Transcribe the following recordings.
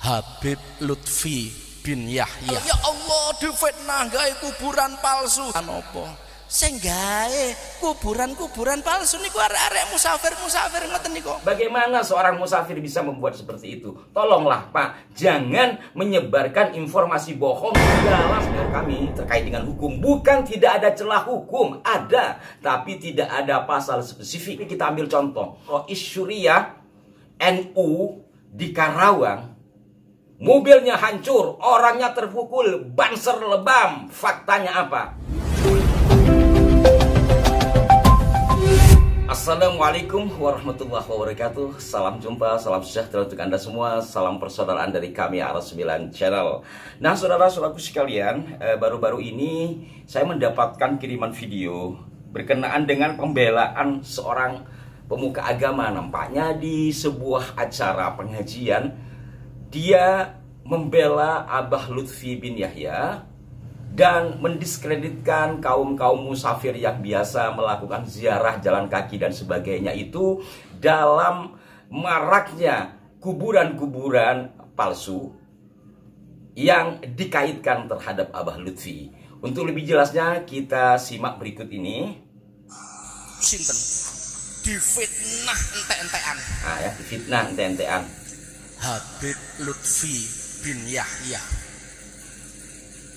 Habib Lutfi bin Yahya. Ya Allah, difitnah gawe kuburan palsu. Apa? Sing gawe kuburan palsu niku arek-arek musafir ngoten niku. Bagaimana seorang musafir bisa membuat seperti itu? Tolonglah Pak, jangan menyebarkan informasi bohong dalam kami terkait dengan hukum. Bukan tidak ada celah hukum, ada, tapi tidak ada pasal spesifik. Kita ambil contoh, Rois Syuriah NU di Karawang, mobilnya hancur, orangnya terpukul, banser lebam. Faktanya apa? Assalamualaikum warahmatullahi wabarakatuh. Salam jumpa, salam sejahtera untuk Anda semua. Salam persaudaraan dari kami Aras 9 Channel. Nah, saudara-saudaraku sekalian, baru-baru ini saya mendapatkan kiriman video berkenaan dengan pembelaan seorang pemuka agama. Nampaknya di sebuah acara pengajian dia membela Abah Lutfi bin Yahya dan mendiskreditkan kaum-kaum musafir yang biasa melakukan ziarah jalan kaki dan sebagainya itu dalam maraknya kuburan-kuburan palsu yang dikaitkan terhadap Abah Lutfi. Untuk lebih jelasnya kita simak berikut ini. Sinten difitnah ente-entean. Nah ya, difitnah ente-entean. Habib Lutfi bin Yahya.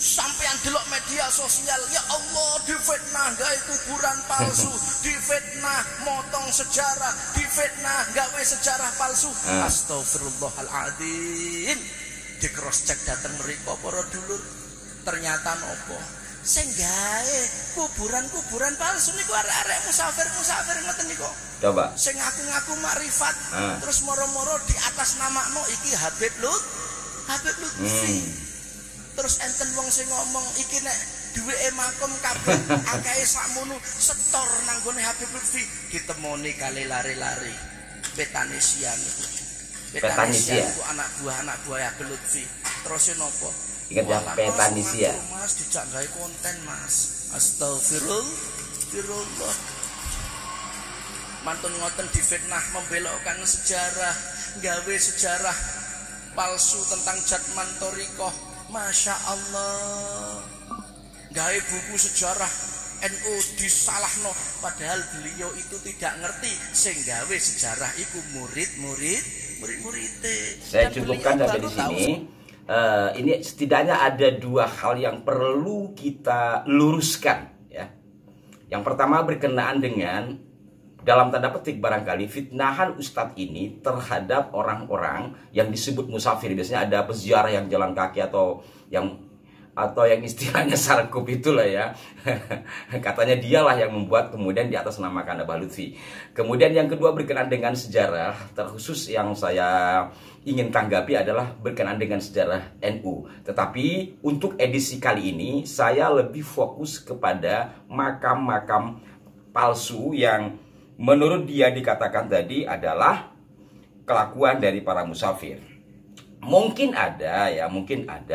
Sampeyan delok media sosial, ya Allah, difitnah gawe kuburan palsu, difitnah motong sejarah, difitnah gawe sejarah palsu. Astagfirullahaladzim. Di cross check datang mriko para dulur, ternyata nopo? Sing gawe kuburan palsu niku arek-arek musafir ngoten niku. Coba. Sing ngaku-ngaku makrifat, terus moro-moro di atas namakno iki Habib Lutfi. Terus enten wong sing ngomong iki nek duweke makom kabeh akeh sakmono setor nang gone Habib Lutfi, ditemoni kali lari-lari. Petanisia niku. Petanisia niku anak buah Habib Lutfi. Terus napa? Ingat ya, Petanisia. Mas dijak gawe konten, Mas. Astagfirullah. Mantun ngoten difitnah membelokkan sejarah, gawe sejarah palsu tentang Jatman Thorikoh. Masya Allah, gawe buku sejarah NU disalahno, padahal beliau itu tidak ngerti. Sing gawe sejarah iku murid-muridé. Saya cukupkan sampai di sini. Ini setidaknya ada dua hal yang perlu kita luruskan, ya. Yang pertama berkenaan dengan dalam tanda petik barangkali fitnahan ustadz ini terhadap orang-orang yang disebut musafir. Biasanya ada peziarah yang jalan kaki atau yang istilahnya sarkup itulah ya. Katanya dialah yang membuat, kemudian di atas namakan Abah Lutfi. Kemudian yang kedua berkenaan dengan sejarah, terkhusus yang saya ingin tanggapi adalah berkenaan dengan sejarah NU. Tetapi untuk edisi kali ini saya lebih fokus kepada makam-makam palsu yang menurut dia dikatakan tadi adalah kelakuan dari para musafir. Mungkin ada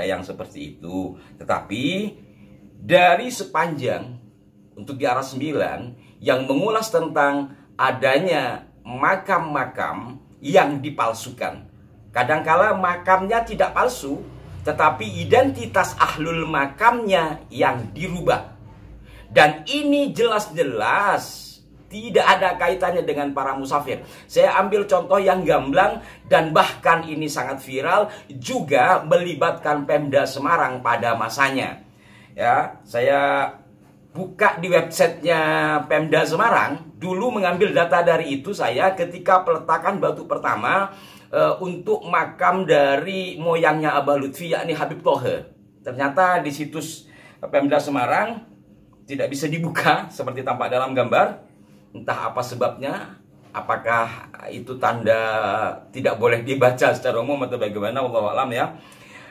yang seperti itu. Tetapi dari sepanjang untuk di Aras 9 yang mengulas tentang adanya makam-makam yang dipalsukan. Kadangkala makamnya tidak palsu, tetapi identitas ahlul makamnya yang dirubah. Dan ini jelas-jelas tidak ada kaitannya dengan para musafir. Saya ambil contoh yang gamblang dan bahkan ini sangat viral, juga melibatkan Pemda Semarang pada masanya. Ya, saya buka di websitenya Pemda Semarang, dulu mengambil data dari itu saya ketika peletakan batu pertama untuk makam dari moyangnya Abah Lutfi, yakni Habib Thohe. Ternyata di situs Pemda Semarang tidak bisa dibuka seperti tampak dalam gambar. Entah apa sebabnya, apakah itu tanda tidak boleh dibaca secara umum atau bagaimana, wallahu a'lam ya.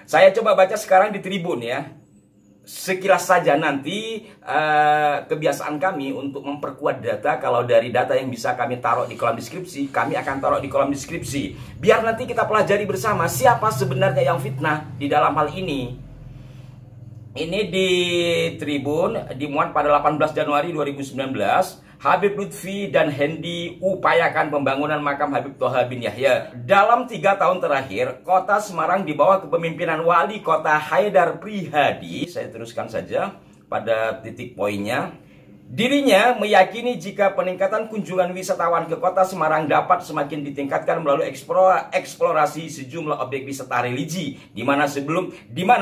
Saya coba baca sekarang di Tribun ya. Sekilas saja nanti kebiasaan kami untuk memperkuat data, kalau dari data yang bisa kami taruh di kolom deskripsi, kami akan taruh di kolom deskripsi. Biar nanti kita pelajari bersama siapa sebenarnya yang fitnah di dalam hal ini. Ini di Tribun, dimuat pada 18 Januari 2019. Habib Lutfi dan Hendi upayakan pembangunan makam Habib Thoha bin Yahya. Dalam 3 tahun terakhir, kota Semarang di bawah kepemimpinan wali kota Haidar Prihadi, saya teruskan saja pada titik poinnya. Dirinya meyakini jika peningkatan kunjungan wisatawan ke kota Semarang dapat semakin ditingkatkan melalui eksplorasi sejumlah objek wisata religi di mana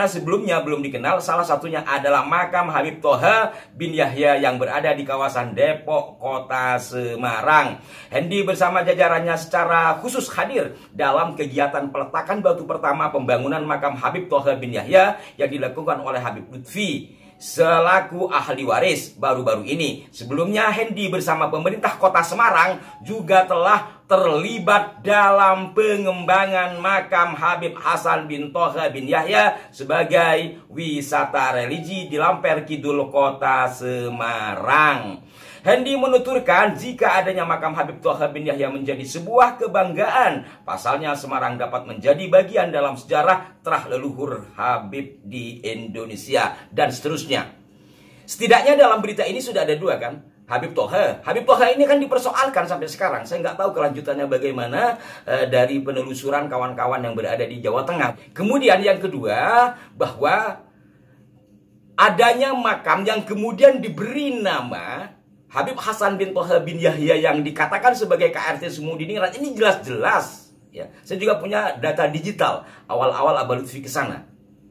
sebelumnya belum dikenal. Salah satunya adalah makam Habib Thoha bin Yahya yang berada di kawasan Depok, kota Semarang. Hendi bersama jajarannya secara khusus hadir dalam kegiatan peletakan batu pertama pembangunan makam Habib Thoha bin Yahya yang dilakukan oleh Habib Lutfi selaku ahli waris baru-baru ini. Sebelumnya Hendi bersama pemerintah kota Semarang juga telah terlibat dalam pengembangan makam Habib Hasan bin Thoha bin Yahya sebagai wisata religi di Lamper Kidul kota Semarang. Hendi menuturkan jika adanya makam Habib Thoha bin Yahya menjadi sebuah kebanggaan. Pasalnya Semarang dapat menjadi bagian dalam sejarah terah leluhur Habib di Indonesia dan seterusnya. Setidaknya dalam berita ini sudah ada 2 kan? Habib Thoha. Habib Thoha ini kan dipersoalkan sampai sekarang. Saya nggak tahu kelanjutannya bagaimana dari penelusuran kawan-kawan yang berada di Jawa Tengah. Kemudian yang kedua, bahwa adanya makam yang kemudian diberi nama Habib Hasan bin Thoha bin Yahya yang dikatakan sebagai KRT Sumudiningrat ini jelas-jelas ya. Saya juga punya data digital awal-awal Abah Lutfi ke sana.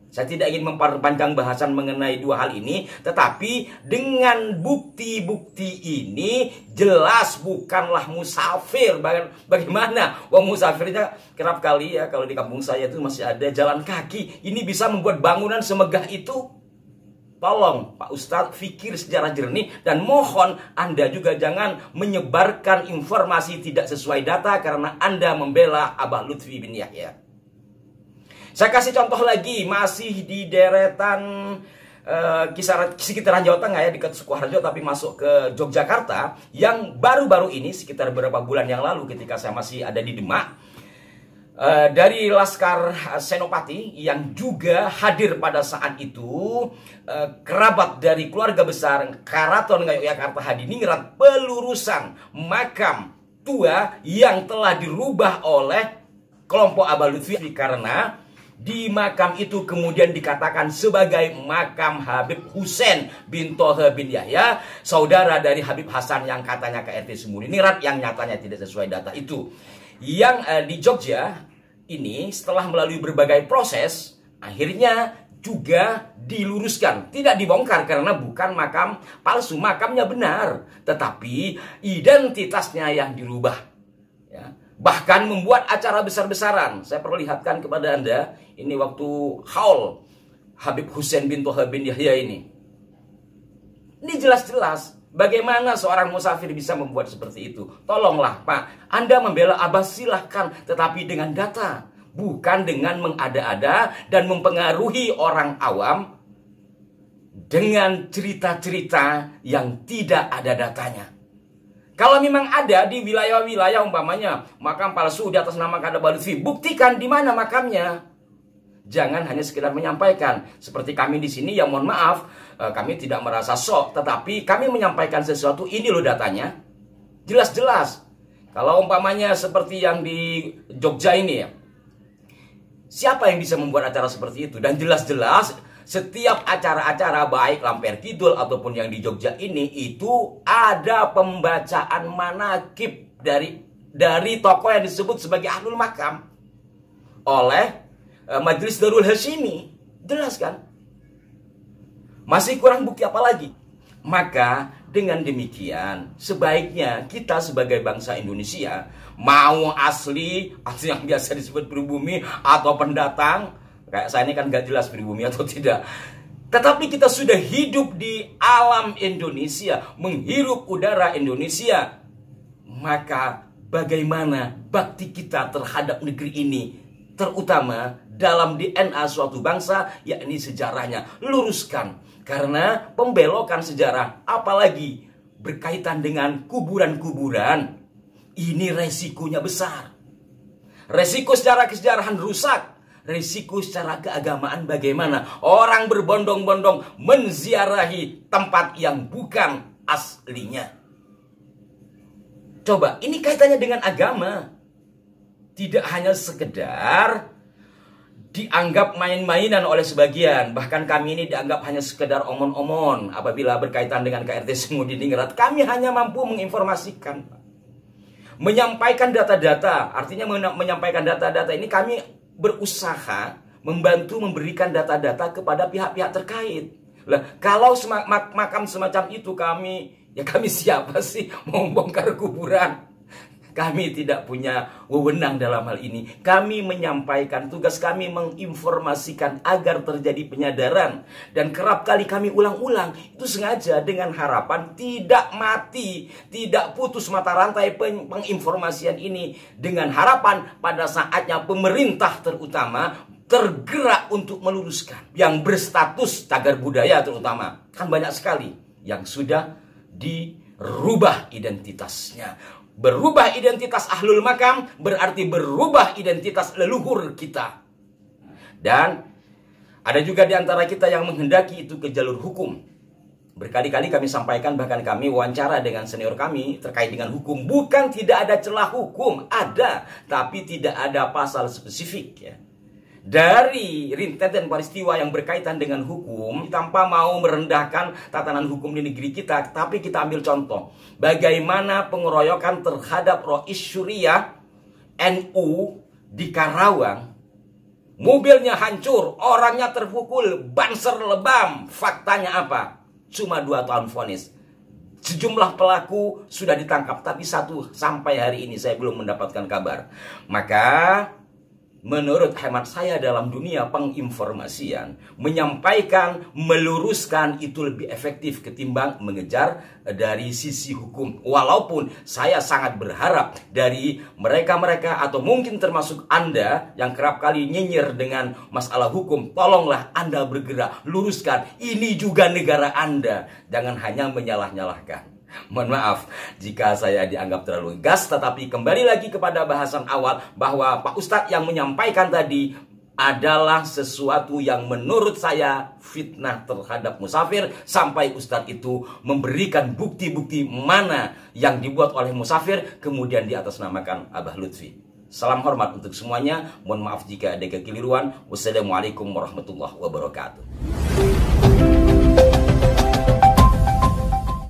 Saya tidak ingin memperpanjang bahasan mengenai 2 hal ini, tetapi dengan bukti-bukti ini jelas bukanlah musafir. Bagaimana? Wong musafirnya kerap kali ya, kalau di kampung saya itu masih ada jalan kaki. Ini bisa membuat bangunan semegah itu. Tolong Pak Ustadz fikir secara jernih dan mohon Anda juga jangan menyebarkan informasi tidak sesuai data karena Anda membela Abah Lutfi bin Yahya. Saya kasih contoh lagi, masih di deretan sekitaran Jawa Tengah ya, dekat Sukoharjo tapi masuk ke Yogyakarta, yang baru-baru ini sekitar beberapa bulan yang lalu ketika saya masih ada di Demak, dari Laskar Senopati yang juga hadir pada saat itu, kerabat dari keluarga besar Karaton Ngayogyakarta Hadiningrat, pelurusan makam tua yang telah dirubah oleh kelompok Abah Lutfi karena di makam itu kemudian dikatakan sebagai makam Habib Husein bin Thoha bin Yahya, saudara dari Habib Hasan yang katanya KRT Sumudiningrat, yang nyatanya tidak sesuai data itu. Yang di Jogja ini setelah melalui berbagai proses akhirnya juga diluruskan, tidak dibongkar karena bukan makam palsu, makamnya benar, tetapi identitasnya yang dirubah ya. Bahkan membuat acara besar-besaran. Saya perlihatkan kepada Anda ini waktu haul Habib Husein bin Thoha bin Yahya ini. Ini jelas-jelas bagaimana seorang musafir bisa membuat seperti itu. Tolonglah Pak, Anda membela Abah silahkan, tetapi dengan data, bukan dengan mengada-ada dan mempengaruhi orang awam dengan cerita-cerita yang tidak ada datanya. Kalau memang ada di wilayah-wilayah umpamanya makam palsu di atas nama Abah Lutfi, buktikan di mana makamnya. Jangan hanya sekedar menyampaikan. Seperti kami di sini yang mohon maaf, kami tidak merasa sok, tetapi kami menyampaikan sesuatu, ini loh datanya. Jelas-jelas. Kalau umpamanya seperti yang di Jogja ini ya, siapa yang bisa membuat acara seperti itu? Dan jelas-jelas setiap acara-acara baik Lamper Kidul ataupun yang di Jogja ini itu ada pembacaan manakib dari tokoh yang disebut sebagai Ahlul Makam oleh Majelis Darul Hashimi. Jelas kan? Masih kurang bukti apa lagi? Maka dengan demikian sebaiknya kita sebagai bangsa Indonesia, mau asli yang biasa disebut pribumi atau pendatang, kayak saya ini kan gak jelas pribumi atau tidak, tetapi kita sudah hidup di alam Indonesia, menghirup udara Indonesia, maka bagaimana bakti kita terhadap negeri ini, terutama dalam DNA suatu bangsa, yakni sejarahnya. Luruskan, karena pembelokan sejarah apalagi berkaitan dengan kuburan-kuburan ini resikonya besar. Resiko secara kesejarahan rusak, risiko secara keagamaan bagaimana? Orang berbondong-bondong menziarahi tempat yang bukan aslinya. Coba, ini kaitannya dengan agama. Tidak hanya sekedar dianggap main-mainan oleh sebagian. Bahkan kami ini dianggap hanya sekedar omon-omon apabila berkaitan dengan KRT Semudiningrat. Kami hanya mampu menginformasikan, menyampaikan data-data. Artinya menyampaikan data-data ini kami berusaha membantu memberikan data-data kepada pihak-pihak terkait. Lah, kalau makam semacam itu kami siapa sih mau bongkar kuburan? Kami tidak punya wewenang dalam hal ini. Kami menyampaikan, tugas kami menginformasikan agar terjadi penyadaran. Dan kerap kali kami ulang-ulang, itu sengaja dengan harapan tidak mati, tidak putus mata rantai penginformasian ini. Dengan harapan pada saatnya pemerintah terutama tergerak untuk meluruskan. Yang berstatus cagar budaya terutama. Kan banyak sekali yang sudah dirubah identitasnya. Berubah identitas ahlul makam berarti berubah identitas leluhur kita. Dan ada juga di antara kita yang menghendaki itu ke jalur hukum. Berkali-kali kami sampaikan, bahkan kami wawancara dengan senior kami terkait dengan hukum. Bukan tidak ada celah hukum, ada, tapi tidak ada pasal spesifik ya. Dari rentetan peristiwa yang berkaitan dengan hukum, tanpa mau merendahkan tatanan hukum di negeri kita, tapi kita ambil contoh bagaimana pengeroyokan terhadap Rois Syuriah NU di Karawang. Mobilnya hancur, orangnya terpukul, banser lebam. Faktanya apa? Cuma 2 tahun vonis. Sejumlah pelaku sudah ditangkap, tapi 1 sampai hari ini saya belum mendapatkan kabar. Maka menurut hemat saya dalam dunia penginformasian, menyampaikan, meluruskan itu lebih efektif ketimbang mengejar dari sisi hukum. Walaupun saya sangat berharap dari mereka-mereka atau mungkin termasuk Anda yang kerap kali nyinyir dengan masalah hukum, tolonglah Anda bergerak, luruskan. Ini juga negara Anda. Jangan hanya menyalah-nyalahkan. Mohon maaf jika saya dianggap terlalu gas, tetapi kembali lagi kepada bahasan awal bahwa Pak Ustadz yang menyampaikan tadi adalah sesuatu yang menurut saya fitnah terhadap musafir, sampai Ustadz itu memberikan bukti-bukti mana yang dibuat oleh musafir kemudian diatasnamakan Abah Lutfi. Salam hormat untuk semuanya. Mohon maaf jika ada kekeliruan. Wassalamualaikum warahmatullahi wabarakatuh.